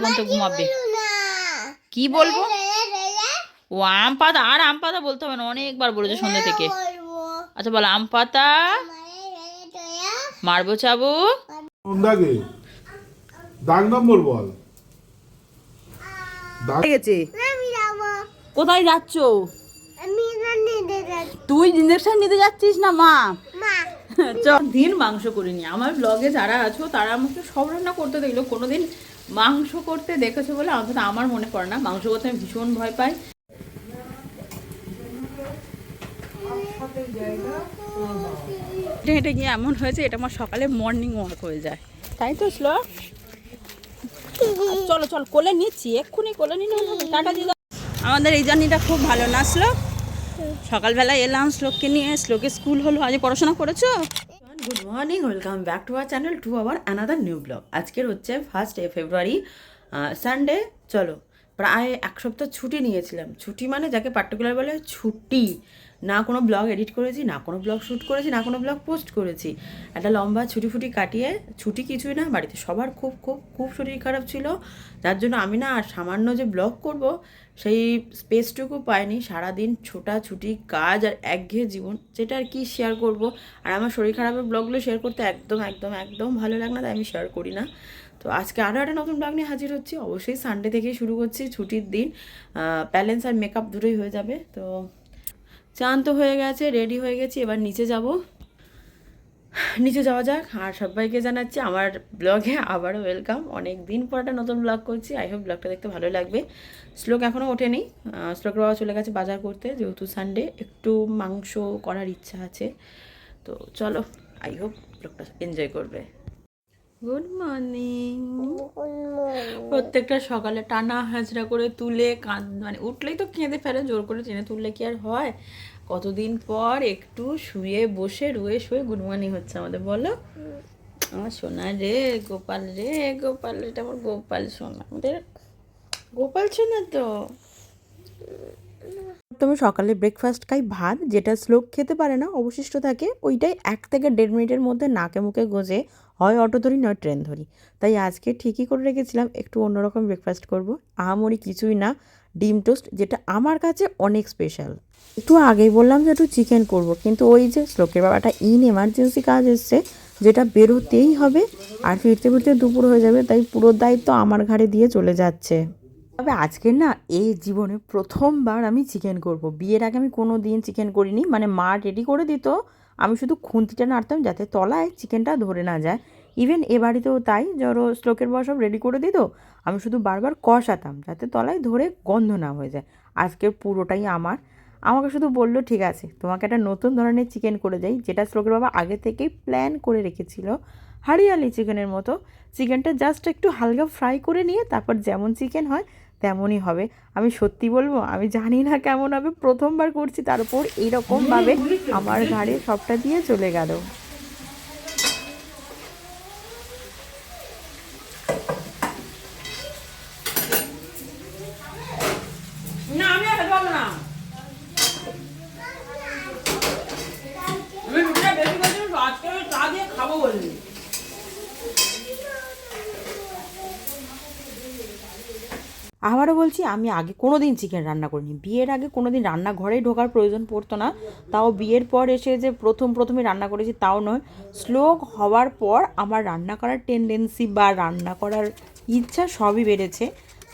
পর্যন্ত ঘুমাবে। কি বলবো? ও আম পাতা, আর আম পাতা বলতে হবে না, অনেকবার বলেছে সন্ধ্যা থেকে। আচ্ছা বলো, আম পাতা মারবো চাবো। দাগে দাগ নম্বর বল। গেছে। কোথায় যাচ্ছ? তুই ইঞ্জেকশন নিতে যাচ্ছিস না মা? দিন মাংস করিনি। আমার ব্লগে যারা আছো তারা আমাকে সব রান্না করতে দেখলো, কোনোদিন মাংস করতে দেখেছো বলে অন্তত আমার মনে পড়ে না। মাংস করতে আমি ভীষণ ভয় পাই। হেঁটে হেঁটে গিয়ে এমন হয়েছে এটা আমার সকালে মর্নিং ওয়াক হয়ে যায়, তাই তো স্লো। চলো চল, কোলে নিচ্ছি, এক্ষুনি কোলে নিলে টাটা দিয়ে দাও। আমাদের এই জার্নিটা খুব ভালো না স্লো? সকালবেলা এলাম শ্লোককে নিয়ে, শ্লোকে স্কুল হলো। আজ পড়াশোনা করেছো? Good morning, welcome back to our channel, to our another new blog. আজকের হচ্ছে 1 ফেব্রুয়ারি, সানডে। চলো, প্রায় এক সপ্তাহ ছুটি নিয়েছিলাম। ছুটি মানে যাকে পার্টিকুলার বলে ছুটি। না কোনো ব্লগ এডিট করেছি, না কোনো ব্লগ শ্যুট করেছি, না কোনো ব্লগ পোস্ট করেছি। একটা লম্বা ছুটি ফুটি কাটিয়ে, ছুটি কিছুই না, বাড়িতে সবার খুব খুব খুব শরীর খারাপ ছিল, যার জন্য আমি না আর সামান্য যে ব্লগ করব সেই স্পেসটুকু পাইনি। সারাদিন ছোটাছুটি কাজ আর একঘেয়ে জীবন, যেটা আর কি শেয়ার করব। আর আমার শরীর খারাপের ব্লগগুলো শেয়ার করতে একদম একদম একদম ভালো লাগে না, তাই আমি শেয়ার করি না। তো আজকে আরও একটা নতুন ব্লগ নিয়ে হাজির হচ্ছি। অবশ্যই সানডে থেকেই শুরু করছি, ছুটির দিন। ব্যালেন্স আর মেকআপ দুটোই হয়ে যাবে। তো চান তো হয়ে গেছে, রেডি হয়ে গেছি, এবার নিচে যাব। নিচে যাওয়া যাক। আর সবাইকে জানাচ্ছি আমার ব্লগে আবারও ওয়েলকাম। অনেক দিন পর একটা নতুন ব্লগ করছি। আই হোপ ব্লগটা দেখতে ভালো লাগবে। শ্লোক এখনও ওঠেনি। শ্লোকের বাবা চলে গেছে বাজার করতে, যেহেতু সানডে একটু মাংস করার ইচ্ছা আছে। তো চলো, আই হোপ ব্লগটা এনজয় করবে। Good morning. প্রত্যেকটা সকালে টানা হাজরা করে তুলে মানে উঠলেই তো কেঁদে ফেলে, জোর করে টেনে তুললে কি আর হয়? কতদিন পর একটু শুয়ে বসে রুয়ে শুয়ে গুড মর্নিং হচ্ছে আমাদের, বলো। আমার সোনা রে, গোপাল রে, গোপাল, এটা আমার গোপাল সোনা, আমাদের গোপাল সোনা তো। তুমি সকালে ব্রেকফাস্ট খাই ভাত, যেটা শ্লোক খেতে পারে না, অবশিষ্ট থাকে ওইটাই 1 থেকে 1.5 মিনিটের মধ্যে নাকে মুখে গোজে হয় অটো ধরি নয় ট্রেন ধরি। তাই আজকে ঠিকই করে রেখেছিলাম একটু অন্যরকম ব্রেকফাস্ট করব। আহামরি কিছুই না, ডিম টোস্ট, যেটা আমার কাছে অনেক স্পেশাল। একটু আগেই বললাম যে একটু চিকেন করব, কিন্তু ওই যে শ্লোকের বাবাটা এমার্জেন্সি কাজ এসছে, যেটা বেরোতেই হবে, আর ফিরতে ফিরতে দুপুর হয়ে যাবে, তাই পুরো দায়িত্ব আমার ঘাড়ে দিয়ে চলে যাচ্ছে। তবে আজকের না এই জীবনে প্রথমবার আমি চিকেন করব। বিয়ের আগে আমি কোনো দিন চিকেন করিনি, মানে মা রেডি করে দিত, আমি শুধু খুন্তিটা নাড়তাম যাতে তলায় চিকেনটা ধরে না যায়। ইভেন এ বাড়িতেও তাই, ধরো শ্লোকের বর সব রেডি করে দিত, আমি শুধু বারবার কষাতাম যাতে তলায় ধরে গন্ধ না হয়ে যায়। আজকের পুরোটাই আমাকে শুধু বললো ঠিক আছে, তোমাকে একটা নতুন ধরনের চিকেন করে যাই, যেটা শ্লোকের বাবা আগে থেকেই প্ল্যান করে রেখেছিল। হারিয়ালি চিকেনের মতো চিকেনটা জাস্ট একটু হালকা ফ্রাই করে নিয়ে তারপর যেমন চিকেন হয় তেমনই হবে। আমি সত্যি বলবো, আমি জানি না কেমন হবে, প্রথমবার করছি, তার উপর এইরকমভাবে আমার ঘাড়ে সবটা দিয়ে চলে গেল। না আমি আর খেতে পারবো না, আমি রুটিটা বেশি করেছি, আজকে চা দিয়ে খাবো বললি। আবারও বলছি, আমি আগে কোনো দিন চিকেন রান্না করিনি। বিয়ের আগে কোনো দিন রান্নাঘরেই ঢোকার প্রয়োজন পড়তো না, তাও বিয়ের পর এসে যে প্রথমে রান্না করেছি তাও নয়। শ্লোক হওয়ার পর আমার রান্না করার টেন্ডেন্সি বা রান্না করার ইচ্ছা সবই বেড়েছে।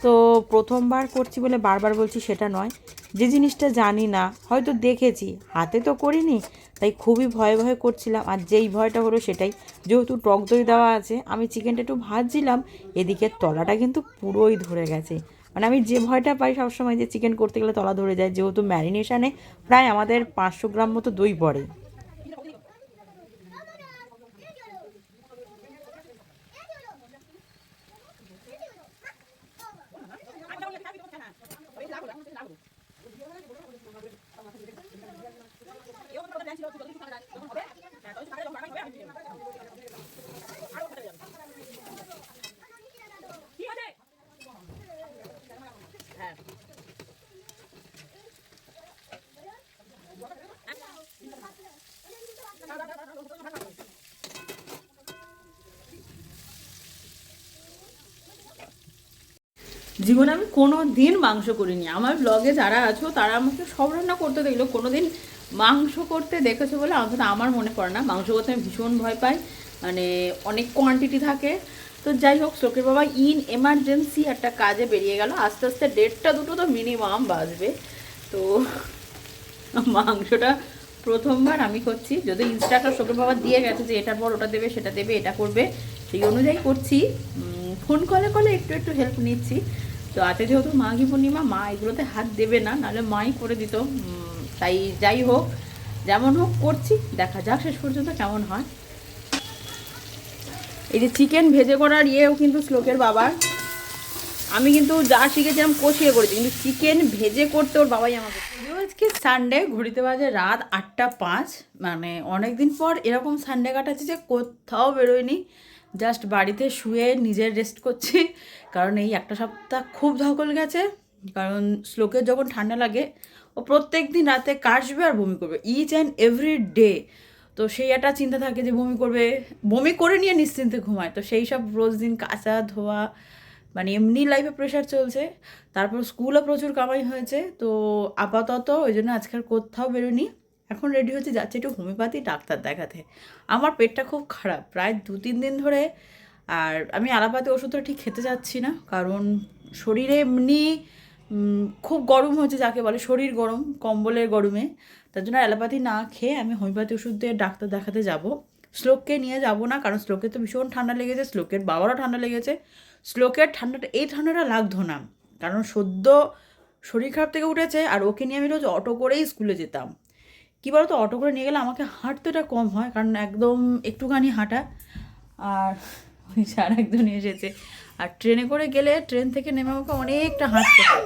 তো প্রথমবার করছি বলে বারবার বলছি সেটা নয়, যে জিনিসটা জানি না, হয়তো দেখেছি, হাতে তো করিনি, তাই খুবই ভয়ে ভয়ে করছিলাম। আর যেই ভয়টা হলো সেটাই, যেহেতু টক দই দেওয়া আছে, আমি চিকেনটা একটু ভাজছিলাম, এদিকে তলাটা কিন্তু পুরোই ধরে গেছে। মানে আমি যে ভয়টা পাই সবসময়, যে চিকেন করতে গেলে তলা ধরে যায়, যেহেতু ম্যারিনেশনে প্রায় আমাদের 500 গ্রাম মতো দই পড়ে। জীবনে আমি কোনো দিন মাংস করিনি। আমার ব্লগে যারা আছো তারা আমাকে সব রান্না করতে দেখলো, কোনো দিন মাংস করতে দেখেছো বলে অন্তত আমার মনে পড়ে না। মাংস করতে আমি ভীষণ ভয় পাই, মানে অনেক কোয়ান্টিটি থাকে। তো যাই হোক, শ্লোকের বাবা ইন এমার্জেন্সি একটা কাজে বেরিয়ে গেল, আস্তে আস্তে 1:30টা 2টো তো মিনিমাম বাজবে। তো মাংসটা প্রথমবার আমি করছি, যদি ইনস্ট্রাক্টর শ্লোকের বাবা দিয়ে গেছে যে এটার পর ওটা দেবে, সেটা দেবে, এটা করবে, সেই অনুযায়ী করছি। ফোন কলে একটু একটু হেল্প নিচ্ছি। তো আজকে যেহেতু মাঘী পূর্ণিমা, মা এগুলোতে হাত দেবে না, নাহলে মাই করে দিত। তাই যাই হোক, যেমন হোক করছি, দেখা যাক শেষ পর্যন্ত কেমন হয়। এই যে চিকেন ভেজে করার ইয়েও কিন্তু শ্লোকের বাবার। আমি কিন্তু যা শিখেছিলাম কষিয়ে করেছি, কিন্তু চিকেন ভেজে করতে ওর বাবাই আমাকে। আজকে সানডে, ঘড়িতে বাজে রাত 8টা 5। মানে অনেক দিন পর এরকম সানডে কাটাচ্ছি যে কোথাও বেরোয়নি, জাস্ট বাড়িতে শুয়ে নিজের রেস্ট করছি। কারণ এই একটা সপ্তাহ খুব ধকল গেছে। কারণ শ্লোকের যখন ঠান্ডা লাগে, ও প্রত্যেক দিন রাতে কাশবে আর বমি করবে, ইচ অ্যান্ড এভরি ডে। তো সেই একটা চিন্তা থাকে যে বমি করবে, বমি করে নিয়ে নিশ্চিন্তে ঘুমায়। তো সেই সব রোজ দিন কাচা ধোয়া, মানে এমনি লাইফে প্রেশার চলছে। তারপর স্কুলও প্রচুর কামাই হয়েছে। তো আপাতত ওই জন্য আজকাল কোথাও বেরোনি। এখন রেডি হচ্ছে, যাচ্ছে একটু হোমিওপ্যাথি ডাক্তার দেখাতে। আমার পেটটা খুব খারাপ প্রায় 2-3 দিন ধরে। আর আমি অ্যালোপ্যাথি ওষুধটা ঠিক খেতে যাচ্ছি না, কারণ শরীরে এমনি খুব গরম হচ্ছে, যাকে বলে শরীর গরম, কম্বলের গরমে। তার জন্য অ্যালোপ্যাথি না খেয়ে আমি হোমিওপ্যাথি ওষুধ দিয়ে ডাক্তার দেখাতে যাব। শ্লোককে নিয়ে যাব না, কারণ শ্লোকের তো ভীষণ ঠান্ডা লেগেছে, শ্লোকের বাবারও ঠান্ডা লেগেছে। শ্লোকের ঠান্ডাটা, এই ঠান্ডাটা লাগতো না, কারণ সদ্য শরীর খারাপ থেকে উঠেছে। আর ওকে নিয়ে আমি রোজ অটো করেই স্কুলে যেতাম। কী বলো তো, অটো করে নিয়ে গেলে আমাকে হাঁটতেটা কম হয়, কারণ একদম একটুখানি হাঁটা। আর ওই স্যার একজন এসেছে, আর ট্রেনে করে গেলে ট্রেন থেকে নেমে আমাকে অনেকটা হাঁটতে হয়।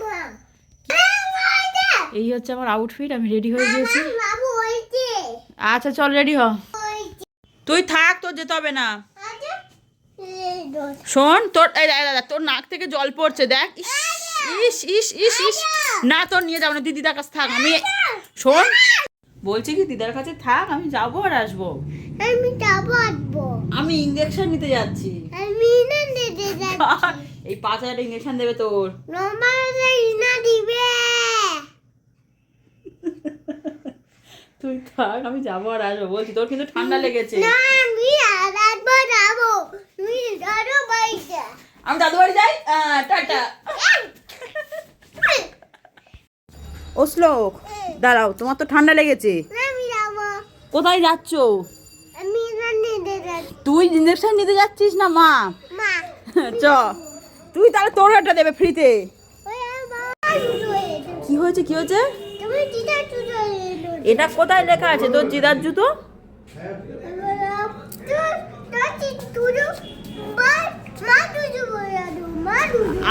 এই হচ্ছে আমার আউটফিট, আমি রেডি হয়ে গিয়েছি। আচ্ছা চল রেডি হ, তুই থাক, তোর যেতে হবে না। শোন, তোর তোর নাক থেকে জল পড়ছে, দেখ। ইস ইস ইস ইস, না তোর নিয়ে যাবো না, দিদার কাছে থাক। আমি শোন, বলছি কি দিদার কাছে থাক, আমি যাবো আর আসবো। আমি ইঞ্জেকশন নিতে যাচ্ছি। এই 5,000 ইঞ্জেকশন দেবে তোর। তুই থাক, আমি যাবো আর আসবো। বলছি তোর কিন্তু ঠান্ডা লেগেছে। আমি দাদু বাড়ি যাই, টাটা। ও শ্লোক, দাঁড়াও, তোমার তো ঠান্ডা লেগেছে। কোথায় যাচ্ছ? তুই ইঞ্জেকশন নিতে যাচ্ছিস না মা? চ, তুই তাহলে তোর একটা দেবে ফ্রিতে। কি হয়েছে, কি হয়েছে? এটা কোথায় লেখা আছে তোর জিদার জুতো?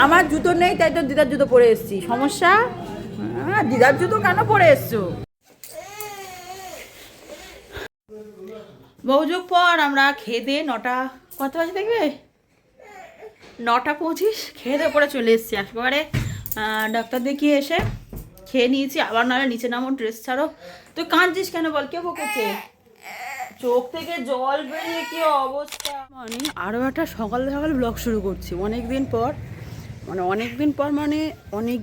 আমার জুতো নেই, তাই তো দিদার জুতো পরে এসছি। সমস্যা? দিদার জুতো কেন পরে এসছো? বহুযুগ পর আমরা খেয়ে দিয়ে 9টা, কত বাজে দেখবে, 9টা 25 খেয়ে দিয়ে পরে চলে এসেছি। একেবারে ডাক্তার দেখিয়ে এসে খেয়ে নিয়েছি। আবার নাহলে নিচে নামো, ড্রেস ছাড়ো। তুই কাঁদছিস কেন বল, কে বকেছে? চোখ থেকে জল বেরিয়ে কি অবস্থা। মানে আরও একটা সকাল সকাল ব্লগ শুরু করছি অনেক দিন পর, অনেক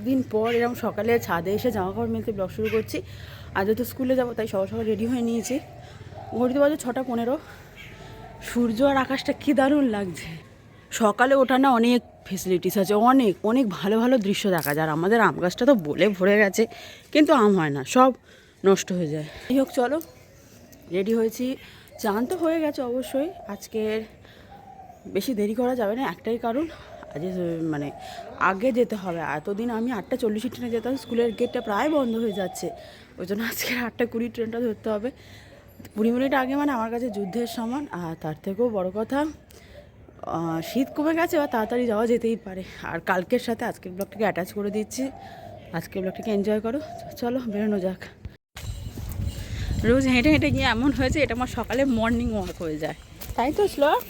দিন পর এরকম সকালে ছাদে এসে জামা কাপড় মেলতে ব্লগ শুরু করছি। আজ তো স্কুলে যাবো, তাই সকাল সকাল রেডি হয়ে নিয়েছি। ঘড়িতে বাজে 6টা 15। সূর্য আর আকাশটা কী দারুণ লাগছে। সকালে ওঠা না অনেক ফেসিলিটিস আছে, অনেক অনেক ভালো ভালো দৃশ্য দেখা যায়। আর আমাদের আম গাছটা তো বলে ভরে গেছে, কিন্তু আম হয় না, সব নষ্ট হয়ে যায়। যাই হোক চলো, রেডি হয়েছি। চান তো হয়ে গেছে অবশ্যই। আজকের বেশি দেরি করা যাবে না, একটাই কারণ, আজ মানে আগে যেতে হবে। এতদিন আমি 8টা 40 ট্রেনে যেতাম, স্কুলের গেটটা প্রায় বন্ধ হয়ে যাচ্ছে, ওই জন্য আজকের 8টা 20 ট্রেনটা ধরতে হবে। 20 মিনিট আগে মানে আমার কাছে যুদ্ধের সমান। আর তার থেকেও বড় কথা, শীত কমে গেছে, বা তাড়াতাড়ি যাওয়া যেতেই পারে। আর কালকের সাথে আজকের ব্লগটাকে অ্যাটাচ করে দিচ্ছি। আজকের ব্লগটাকে এনজয় করো। চলো বেরোনো যাক। রোজ হেঁটে হেঁটে গিয়ে এমন হয়েছে, এটা আমার সকালে মর্নিং ওয়াক হয়ে যায়, তাই তো শ্লোক?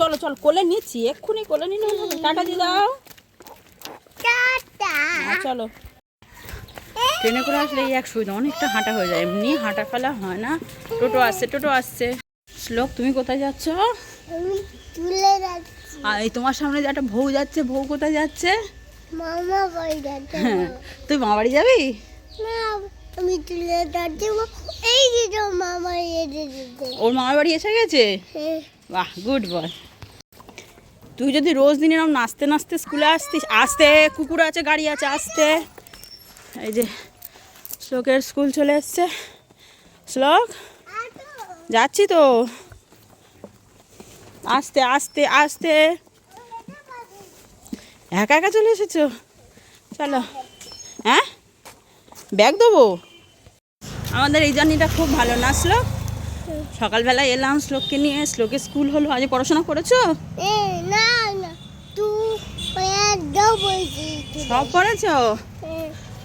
চলো চলো, কোলে নিচ্ছি, এক্ষুনি কোলে নিয়ে টাটা দিয়ে দাও। চলো, ট্রেনে করে আসলে এই এক সুবিধা, অনেকটা হাঁটা হয়ে যায়, এমনি হাঁটা ফেলা হয় না। টোটো আসছে। শ্লোক তুমি কোথায় যাচ্ছ? আর এই তোমার সামনে যে একটা বউ যাচ্ছে, বউ কোথায় যাচ্ছে? মামা বাড়ি যাচ্ছে। হ্যাঁ, তুই মামা বাড়ি যাবি? না, আমি তুলে যাচ্ছি। এই যে তো মামা এসেছে। ওর মামার বাড়ি এসে গেছে? হ্যাঁ। বাহ, গুড বয়। তুই যদি রোজ দিন এরকম নাচতে নাচতে স্কুলে আসতিস, আসতে কুকুর আছে, গাড়ি আছে, আসতে। এই যে শ্লোকের স্কুল চলে এসছে। শ্লোক, যাচ্ছি তো। আস্তে আস্তে আস্তে। একা একা চলে এসেছো? চলো। হ্যাঁ, ব্যাগ দেবো? আমাদের এই জার্নিটা খুব ভালো না শ্লোক? সকালবেলা এলাম শ্লোককে নিয়ে, শ্লোকের স্কুল হলো। আজ পড়াশোনা করেছো? না না, তুই দাও বলছি। সব পড়েছো?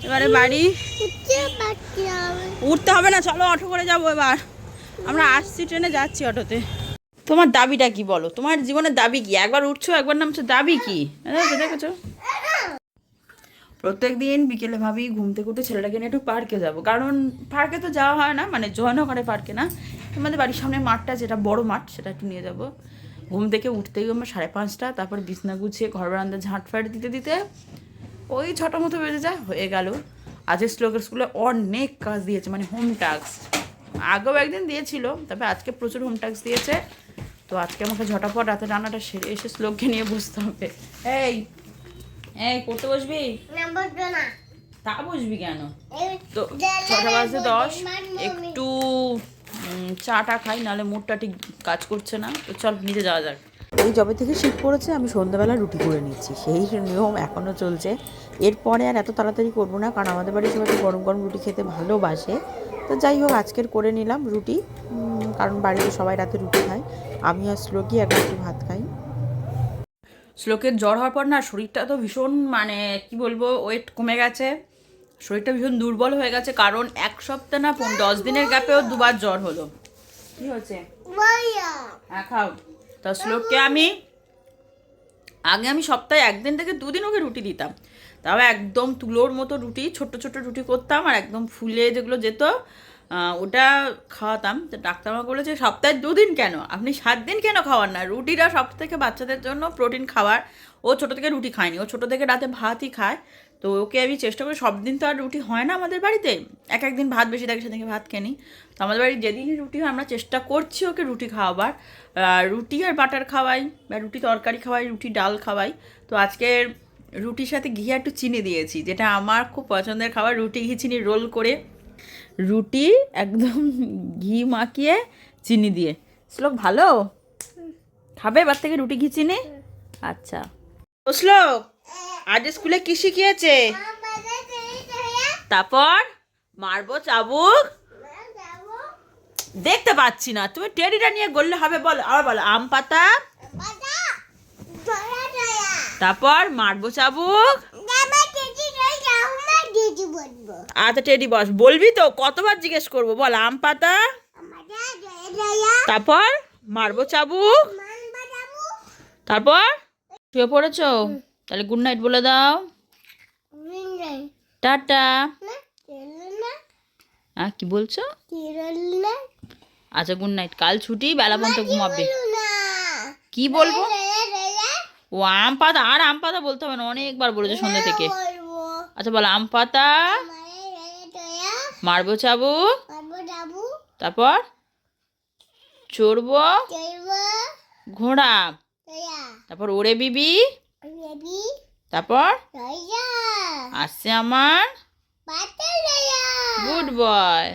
এবারে বাড়ি উঠতে পারছি না আমি। উঠতে হবে না, চলো অটো করে যাবো এবার। আমরা আসছি, ট্রেনে যাচ্ছি, অটোতে। তোমার দাবিটা কি বলো? তোমার জীবনের দাবি কি? একবার উঠছো, একবার নামছো, দাবি কি? দেখেছো? প্রত্যেক দিন বিকেলে ভাবি ঘুম থেকে উঠে ছেলেটাকে নিয়ে একটু পার্কে যাব, কারণ পার্কে তো যাওয়া হয় না, মানে জয়নগরে পার্কে না, আমাদের বাড়ির সামনে মাঠটা, যেটা বড় মাঠ, সেটা একটু নিয়ে যাব। ঘুম থেকে উঠতেই আমার 5:30, তারপর বিছনা গুছিয়ে ঘর বারান্দা ঝাঁট ফাট দিতে দিতে ওই 6টা মতো বেজে যায়, হয়ে গেল। আজকে শ্লোকের স্কুলে অনেক কাজ দিয়েছে, মানে হোম টাস্ক। আগেও একদিন দিয়েছিল, তবে আজকে প্রচুর হোম টাস্ক দিয়েছে। তো আজকে আমাকে ঝটাপট রাতে রান্নাটা সেরে এসে শ্লোককে নিয়ে বসতে হবে। এই এই পড়তে বসবি? না বলতো না। তা বসবি কেন? এই তো 6:10 একটু চাটা খাই, নাহলে মুডটা ঠিক কাজ করছে না। তো চল নিচে যাওয়া যাক। এই যবে থেকে শীত পড়েছে আমি সন্ধ্যাবেলা রুটি করে নিচ্ছি, সেই নিয়ম এখনও চলছে। এরপরে আর এত তাড়াতাড়ি করবো না, কারণ আমাদের বাড়ির সবাই গরম গরম রুটি খেতে ভালোবাসে। তো যাই হোক, আজকের করে নিলাম রুটি, কারণ বাড়িতে সবাই রাতে রুটি খায়। আমি আর শ্লোকই একটু ভাত খাই। শ্লোকের জ্বর হওয়ার পর না শরীরটা তো ভীষণ, মানে কি বলবো, ওয়েট কমে গেছে, শরীরটা ভীষণ দুর্বল হয়ে গেছে। কারণ 1 সপ্তাহ না 10 দিনের গ্যাপেও 2বার জ্বর হলো। কি হয়েছে? ভাইয়া হ্যাঁ, খাও। তা শ্লোককে আগে আমি সপ্তাহে 1 দিন থেকে 2 দিন ওকে রুটি দিতাম, তাও একদম তুলোর মতো রুটি, ছোট্ট ছোট্ট রুটি করতাম, আর একদম ফুলে যেগুলো যেত ওটা খাওয়াতাম। তো ডাক্তারমা বলেছে সপ্তাহে 2 দিন কেন, আপনি 7 দিন কেন খাওয়ান না? রুটিটা সব থেকে বাচ্চাদের জন্য প্রোটিন খাবার। ও ছোটো থেকে রুটি খায়নি, ও ছোটো থেকে রাতে ভাতই খায়। তো ওকে আমি চেষ্টা করি, সব দিন তো আর রুটি হয় না আমাদের বাড়িতে, এক দিন ভাত বেশি থাকে সেদিকে ভাত খেয়ে নিই। তো আমাদের বাড়ির যেদিনই রুটি হয় আমরা চেষ্টা করছি ওকে রুটি খাওয়াবার। রুটি আর বাটার খাওয়াই, বা রুটি তরকারি খাওয়াই, রুটি ডাল খাওয়াই। তো আজকে রুটির সাথে ঘি একটু চিনি দিয়েছি, যেটা আমার খুব পছন্দের খাবার। রুটি ঘি চিনি রোল করে, রুটি একদম ঘি মাখিয়ে চিনি দিয়ে। শ্লোক ভালো খাবে এবার থেকে রুটি ঘি চিনি? আচ্ছা। ও শ্লোক, আজ স্কুলে কি শিখিয়েছে? তারপর মারবো চাবুক দেখতে পাচ্ছি না, তুমি টেডিটা নিয়ে গড়লে হবে। বলো, আবার বলো। আম পাতা, তারপর মারবো চাবুক। আচ্ছা টেডি বস, বলবি তো? কতবার জিজ্ঞেস করবো? বল। আম পাতা, তারপর মারবো চাবুক, তারপর শুয়ে পড়েছো? তাহলে গুড নাইট বলে দাও। টাটা। হ্যাঁ, কি বলছো? আচ্ছা গুড নাইট, কাল ছুটি, বেলা পর্যন্ত ঘুমাবে। কি বলবো? ও আম পাতা, আর আম পাতা বলতে হবে না, অনেকবার বলেছো সন্ধ্যা থেকে। আচ্ছা বলো। আম পাতা, মারবো চাবুক, তারপর চড়বো ঘোড়া, তারপর ওরে বিবি, তারপর আসছে আমার গুড বয়।